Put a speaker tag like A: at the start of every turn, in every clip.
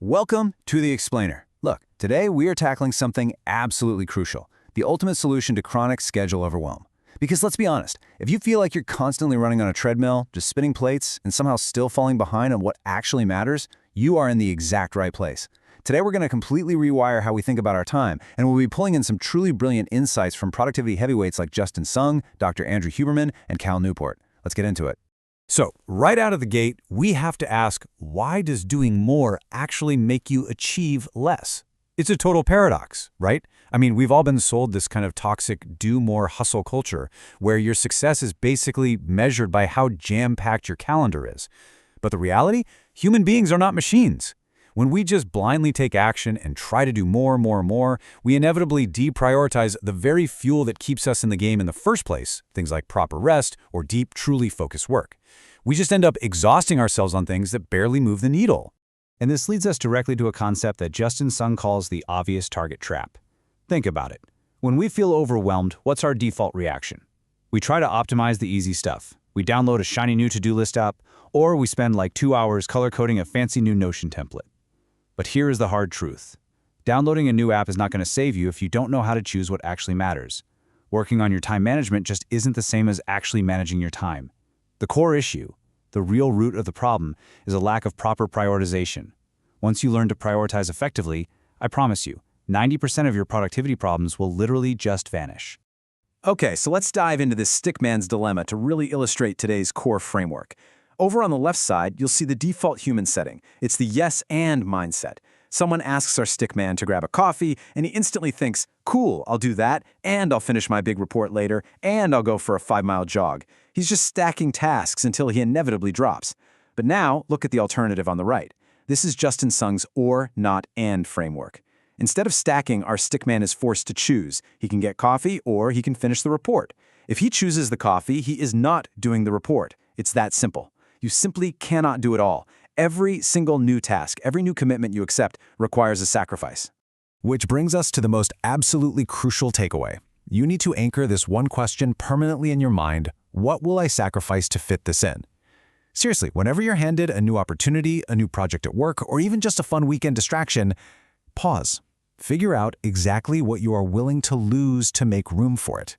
A: Welcome to The Explainer. Look, today we are tackling something absolutely crucial, the ultimate solution to chronic schedule overwhelm. Because let's be honest, if you feel like you're constantly running on a treadmill, just spinning plates, and somehow still falling behind on what actually matters, you are in the exact right place. Today we're going to completely rewire how we think about our time, and we'll be pulling in some truly brilliant insights from productivity heavyweights like Justin Sung, Dr. Andrew Huberman, and Cal Newport. Let's get into it.
B: So, right out of the gate, we have to ask, why does doing more actually make you achieve less? It's a total paradox, right? I mean, we've all been sold this kind of toxic do more hustle culture, where your success is basically measured by how jam-packed your calendar is. But the reality? Human beings are not machines. When we just blindly take action and try to do more, we inevitably deprioritize the very fuel that keeps us in the game in the first place, things like proper rest or deep, truly focused work. We just end up exhausting ourselves on things that barely move the needle.
C: And this leads us directly to a concept that Justin Sung calls the obvious target trap. Think about it. When we feel overwhelmed, what's our default reaction? We try to optimize the easy stuff. We download a shiny new to-do list app, or we spend like 2 hours color-coding a fancy new Notion template. But here is the hard truth. Downloading a new app is not going to save you if you don't know how to choose what actually matters. Working on your time management just isn't the same as actually managing your time. The core issue, the real root of the problem, is a lack of proper prioritization. Once you learn to prioritize effectively, I promise you, 90% of your productivity problems will literally just vanish.
A: Okay, so let's dive into this stickman's dilemma to really illustrate today's core framework. Over on the left side, you'll see the default human setting. It's the yes and mindset. Someone asks our stickman to grab a coffee, and he instantly thinks, cool, I'll do that, and I'll finish my big report later, and I'll go for a 5-mile jog. He's just stacking tasks until he inevitably drops. But now, look at the alternative on the right. This is Justin Sung's or, not, and framework. Instead of stacking, our stickman is forced to choose. He can get coffee, or he can finish the report. If he chooses the coffee, he is not doing the report. It's that simple. You simply cannot do it all. Every single new task, every new commitment you accept requires a sacrifice.
B: Which brings us to the most absolutely crucial takeaway. You need to anchor this one question permanently in your mind: what will I sacrifice to fit this in? Seriously, whenever you're handed a new opportunity, a new project at work, or even just a fun weekend distraction, pause. Figure out exactly what you are willing to lose to make room for it.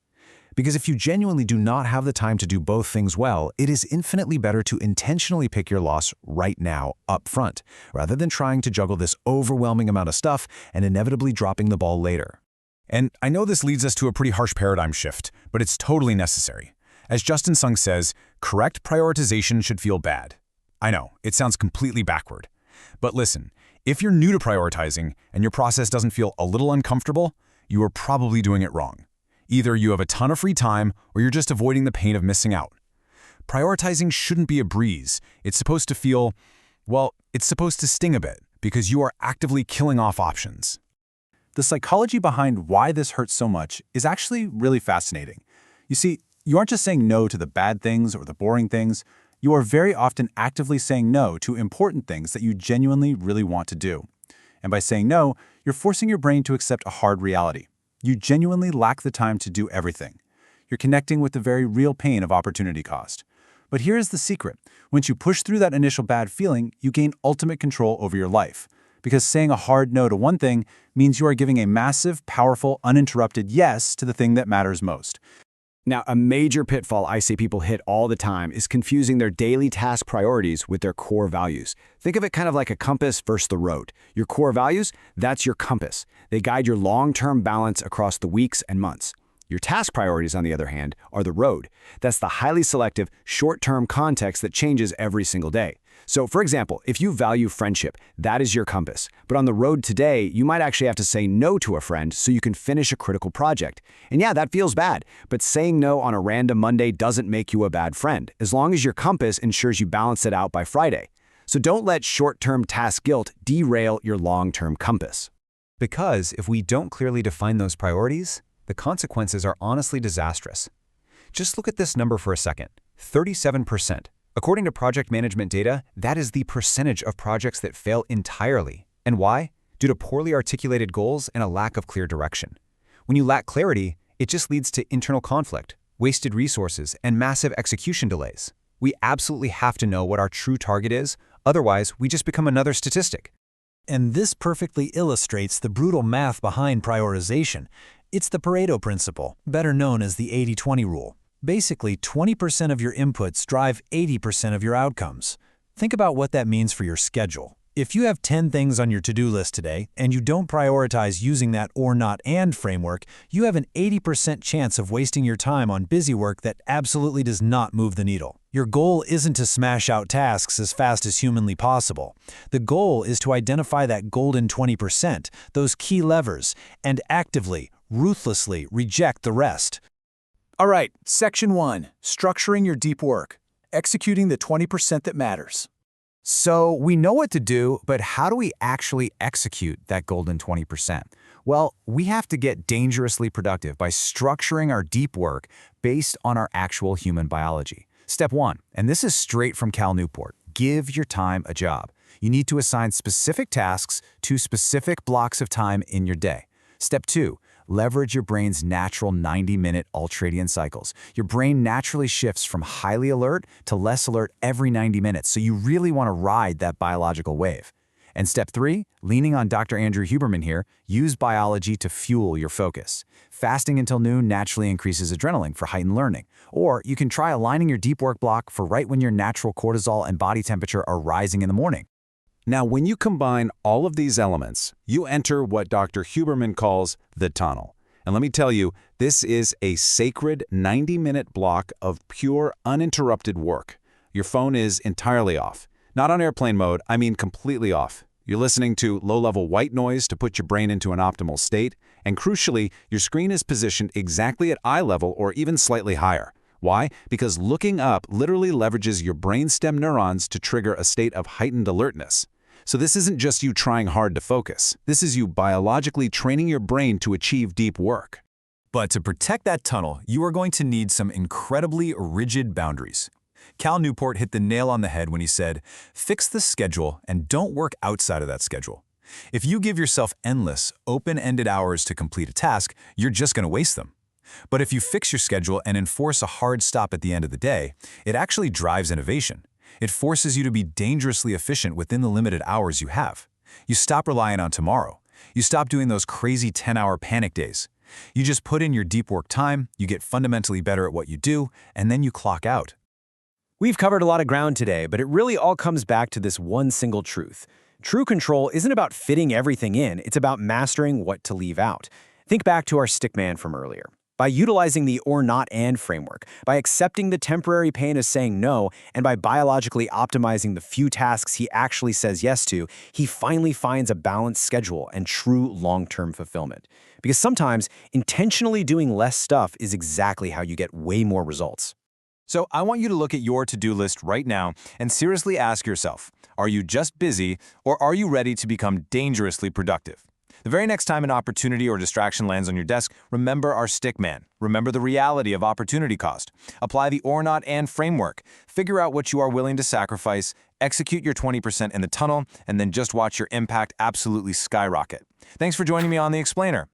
B: Because if you genuinely do not have the time to do both things well, it is infinitely better to intentionally pick your loss right now, up front, rather than trying to juggle this overwhelming amount of stuff and inevitably dropping the ball later. And I know this leads us to a pretty harsh paradigm shift, but it's totally necessary. As Justin Sung says, correct prioritization should feel bad. I know, it sounds completely backward. But listen, if you're new to prioritizing and your process doesn't feel a little uncomfortable, you are probably doing it wrong. Either you have a ton of free time or you're just avoiding the pain of missing out. Prioritizing shouldn't be a breeze. It's supposed to feel, well, it's supposed to sting a bit because you are actively killing off options.
A: The psychology behind why this hurts so much is actually really fascinating. You see, you aren't just saying no to the bad things or the boring things. You are very often actively saying no to important things that you genuinely really want to do. And by saying no, you're forcing your brain to accept a hard reality. You genuinely lack the time to do everything. You're connecting with the very real pain of opportunity cost. But here's the secret. Once you push through that initial bad feeling, you gain ultimate control over your life. Because saying a hard no to one thing means you are giving a massive, powerful, uninterrupted yes to the thing that matters most.
D: Now, a major pitfall I see people hit all the time is confusing their daily task priorities with their core values. Think of it kind of like a compass versus the road. Your core values, that's your compass. They guide your long-term balance across the weeks and months. Your task priorities, on the other hand, are the road. That's the highly selective, short-term context that changes every single day. So, for example, if you value friendship, that is your compass. But on the road today, you might actually have to say no to a friend so you can finish a critical project. And yeah, that feels bad, but saying no on a random Monday doesn't make you a bad friend, as long as your compass ensures you balance it out by Friday. So don't let short-term task guilt derail your long-term compass.
B: Because if we don't clearly define those priorities, the consequences are honestly disastrous. Just look at this number for a second, 37%. According to project management data, that is the percentage of projects that fail entirely. And why? Due to poorly articulated goals and a lack of clear direction. When you lack clarity, it just leads to internal conflict, wasted resources, and massive execution delays. We absolutely have to know what our true target is, otherwise we just become another statistic. And this perfectly illustrates the brutal math behind prioritization. It's the Pareto principle, better known as the 80-20 rule. Basically, 20% of your inputs drive 80% of your outcomes. Think about what that means for your schedule. If you have 10 things on your to-do list today, and you don't prioritize using that or not and framework, you have an 80% chance of wasting your time on busy work that absolutely does not move the needle. Your goal isn't to smash out tasks as fast as humanly possible. The goal is to identify that golden 20%, those key levers, and actively, ruthlessly reject the rest.
A: All right, Section 1, Structuring Your Deep Work, Executing the 20% That Matters.
D: So we know what to do, but how do we actually execute that golden 20%? Well, we have to get dangerously productive by structuring our deep work based on our actual human biology. Step 1, and this is straight from Cal Newport, give your time a job. You need to assign specific tasks to specific blocks of time in your day. Step 2, leverage your brain's natural 90-minute ultradian cycles. Your brain naturally shifts from highly alert to less alert every 90 minutes, so you really want to ride that biological wave. And step 3, leaning on Dr. Andrew Huberman here, use biology to fuel your focus. Fasting until noon naturally increases adrenaline for heightened learning. Or you can try aligning your deep work block for right when your natural cortisol and body temperature are rising in the morning.
E: Now, when you combine all of these elements, you enter what Dr. Huberman calls the tunnel. And let me tell you, this is a sacred 90-minute block of pure, uninterrupted work. Your phone is entirely off. Not on airplane mode, I mean completely off. You're listening to low-level white noise to put your brain into an optimal state, and crucially, your screen is positioned exactly at eye level or even slightly higher. Why? Because looking up literally leverages your brainstem neurons to trigger a state of heightened alertness. So this isn't just you trying hard to focus. This is you biologically training your brain to achieve deep work.
B: But to protect that tunnel, you are going to need some incredibly rigid boundaries. Cal Newport hit the nail on the head when he said, "Fix the schedule and don't work outside of that schedule." If you give yourself endless, open-ended hours to complete a task, you're just going to waste them. But if you fix your schedule and enforce a hard stop at the end of the day, it actually drives innovation. It forces you to be dangerously efficient within the limited hours you have. You stop relying on tomorrow. You stop doing those crazy 10-hour panic days. You just put in your deep work time, you get fundamentally better at what you do, and then you clock out.
A: We've covered a lot of ground today, but it really all comes back to this one single truth. True control isn't about fitting everything in, it's about mastering what to leave out. Think back to our stickman from earlier. By utilizing the or not and framework, by accepting the temporary pain of saying no, and by biologically optimizing the few tasks he actually says yes to, he finally finds a balanced schedule and true long-term fulfillment. Because sometimes, intentionally doing less stuff is exactly how you get way more results.
B: So I want you to look at your to-do list right now and seriously ask yourself, are you just busy or are you ready to become dangerously productive? The very next time an opportunity or distraction lands on your desk, remember our stickman. Remember the reality of opportunity cost. Apply the or not and framework. Figure out what you are willing to sacrifice, execute your 20% in the tunnel, and then just watch your impact absolutely skyrocket. Thanks for joining me on The Explainer.